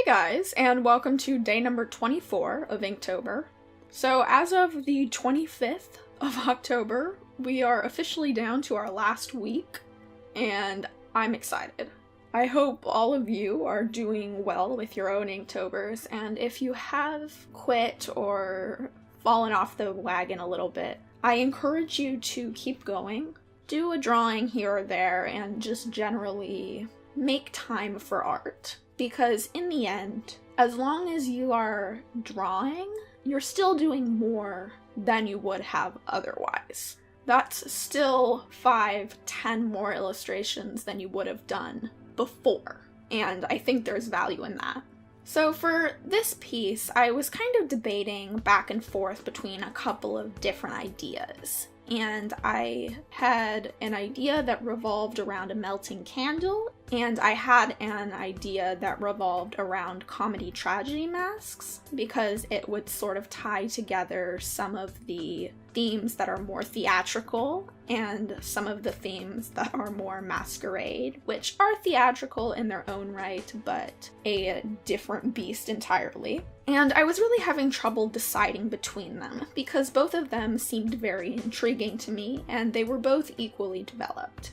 guys, and welcome to day number 24 of Inktober. So as of the 25th of October, we are officially down to our last week, and I'm excited. I hope all of you are doing well with your own Inktobers, and if you have quit or fallen off the wagon a little bit, I encourage you to keep going. Do a drawing here or there, and just generally make time for art. Because in the end, as long as you are drawing, you're still doing more than you would have otherwise. That's still 5-10 more illustrations than you would have done before, and I think there's value in that. So for this piece, I was kind of debating back and forth between a couple of different ideas. And I had an idea that revolved around a melting candle, and I had an idea that revolved around comedy-tragedy masks, because it would sort of tie together some of the themes that are more theatrical and some of the themes that are more masquerade, which are theatrical in their own right, but a different beast entirely. And I was really having trouble deciding between them, because both of them seemed very intriguing to me, and they were both equally developed.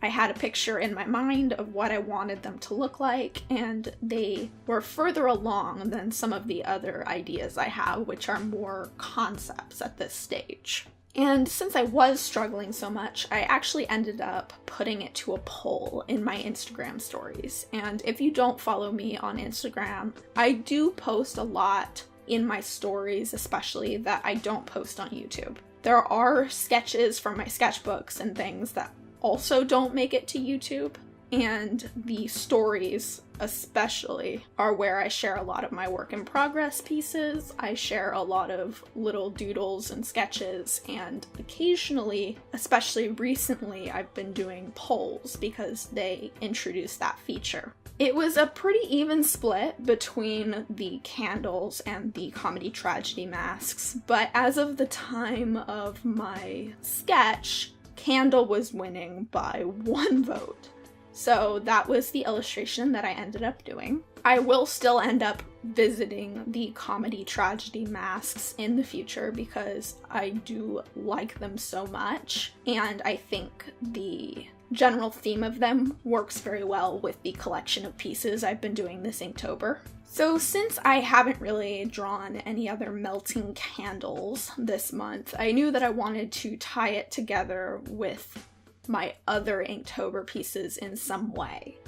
I had a picture in my mind of what I wanted them to look like, and they were further along than some of the other ideas I have, which are more concepts at this stage. And since I was struggling so much, I actually ended up putting it to a poll in my Instagram stories. And if you don't follow me on Instagram, I do post a lot in my stories, especially, that I don't post on YouTube. There are sketches from my sketchbooks and things that also don't make it to YouTube, and the stories especially are where I share a lot of my work in progress pieces. I share a lot of little doodles and sketches, and occasionally, especially recently, I've been doing polls because they introduced that feature. It was a pretty even split between the candles and the comedy-tragedy masks, but as of the time of my sketch, Candle was winning by 1 vote. So that was the illustration that I ended up doing. I will still end up visiting the comedy-tragedy masks in the future because I do like them so much, and I think the general theme of them works very well with the collection of pieces I've been doing this Inktober. So since I haven't really drawn any other melting candles this month, I knew that I wanted to tie it together with my other Inktober pieces in some way.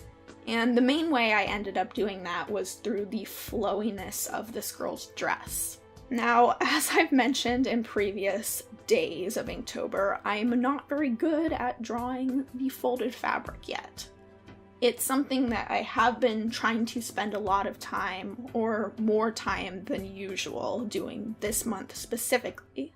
And the main way I ended up doing that was through the flowiness of this girl's dress. Now, as I've mentioned in previous days of Inktober, I'm not very good at drawing the folded fabric yet. It's something that I have been trying to spend a lot of time, or more time than usual, doing this month specifically,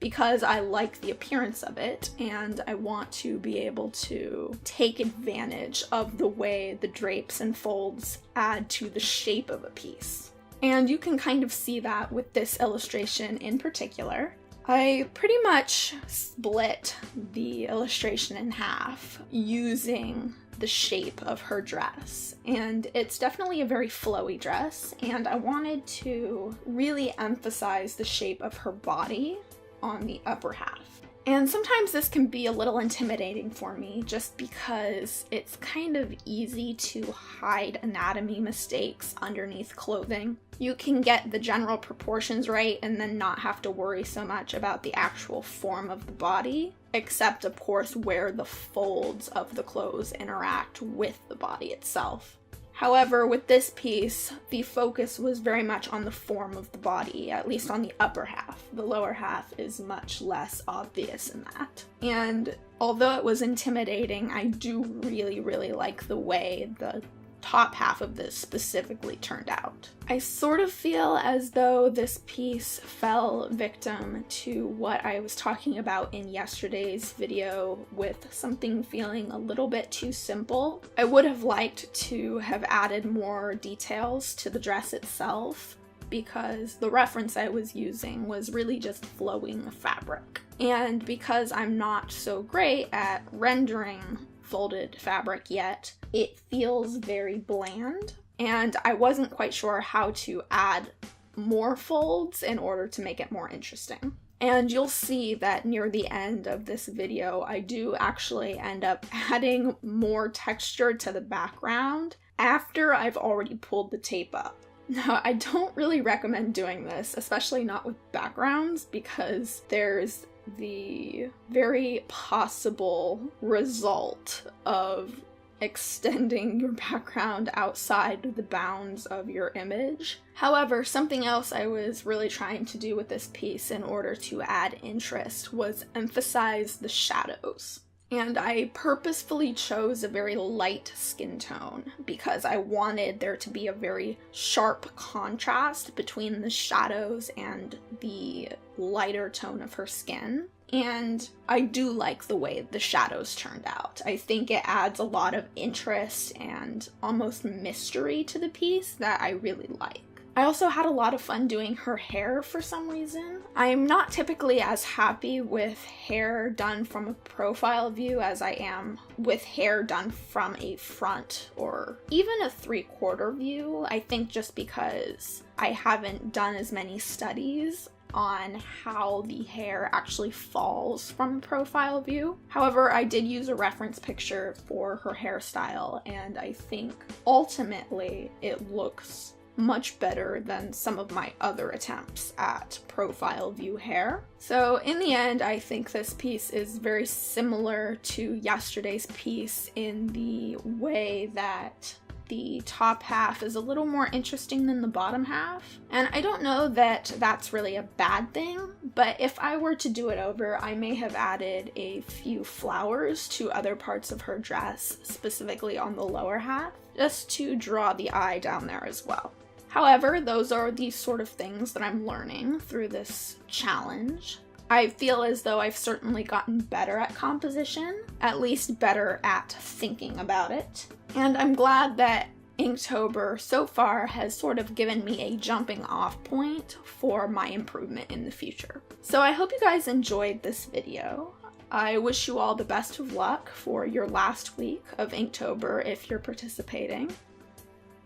because I like the appearance of it, and I want to be able to take advantage of the way the drapes and folds add to the shape of a piece. And you can kind of see that with this illustration in particular. I pretty much split the illustration in half using the shape of her dress, and it's definitely a very flowy dress, and I wanted to really emphasize the shape of her body on the upper half. And sometimes this can be a little intimidating for me just because it's kind of easy to hide anatomy mistakes underneath clothing. You can get the general proportions right and then not have to worry so much about the actual form of the body, except of course where the folds of the clothes interact with the body itself. However, with this piece, the focus was very much on the form of the body, at least on the upper half. The lower half is much less obvious in that. And although it was intimidating, I do really like the way the top half of this specifically turned out. I sort of feel as though this piece fell victim to what I was talking about in yesterday's video with something feeling a little bit too simple. I would have liked to have added more details to the dress itself, because the reference I was using was really just flowing fabric. And because I'm not so great at rendering folded fabric yet, it feels very bland. and I wasn't quite sure how to add more folds in order to make it more interesting. And you'll see that near the end of this video, I do actually end up adding more texture to the background after I've already pulled the tape up. Now, I don't really recommend doing this, especially not with backgrounds, because there's the very possible result of extending your background outside the bounds of your image. However, something else I was really trying to do with this piece in order to add interest was emphasize the shadows. And I purposefully chose a very light skin tone because I wanted there to be a very sharp contrast between the shadows and the lighter tone of her skin. And I do like the way the shadows turned out. I think it adds a lot of interest and almost mystery to the piece that I really like. I also had a lot of fun doing her hair for some reason. I'm not typically as happy with hair done from a profile view as I am with hair done from a front or even a 3/4 view. I think just because I haven't done as many studies on how the hair actually falls from a profile view. However, I did use a reference picture for her hairstyle, and I think ultimately it looks much better than some of my other attempts at profile view hair. So in the end, I think this piece is very similar to yesterday's piece in the way that the top half is a little more interesting than the bottom half. And I don't know that that's really a bad thing, but if I were to do it over, I may have added a few flowers to other parts of her dress, specifically on the lower half, just to draw the eye down there as well. However, those are the sort of things that I'm learning through this challenge. I feel as though I've certainly gotten better at composition, at least better at thinking about it. And I'm glad that Inktober so far has sort of given me a jumping off point for my improvement in the future. So I hope you guys enjoyed this video. I wish you all the best of luck for your last week of Inktober if you're participating.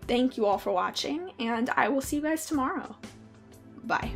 Thank you all for watching, and I will see you guys tomorrow. Bye.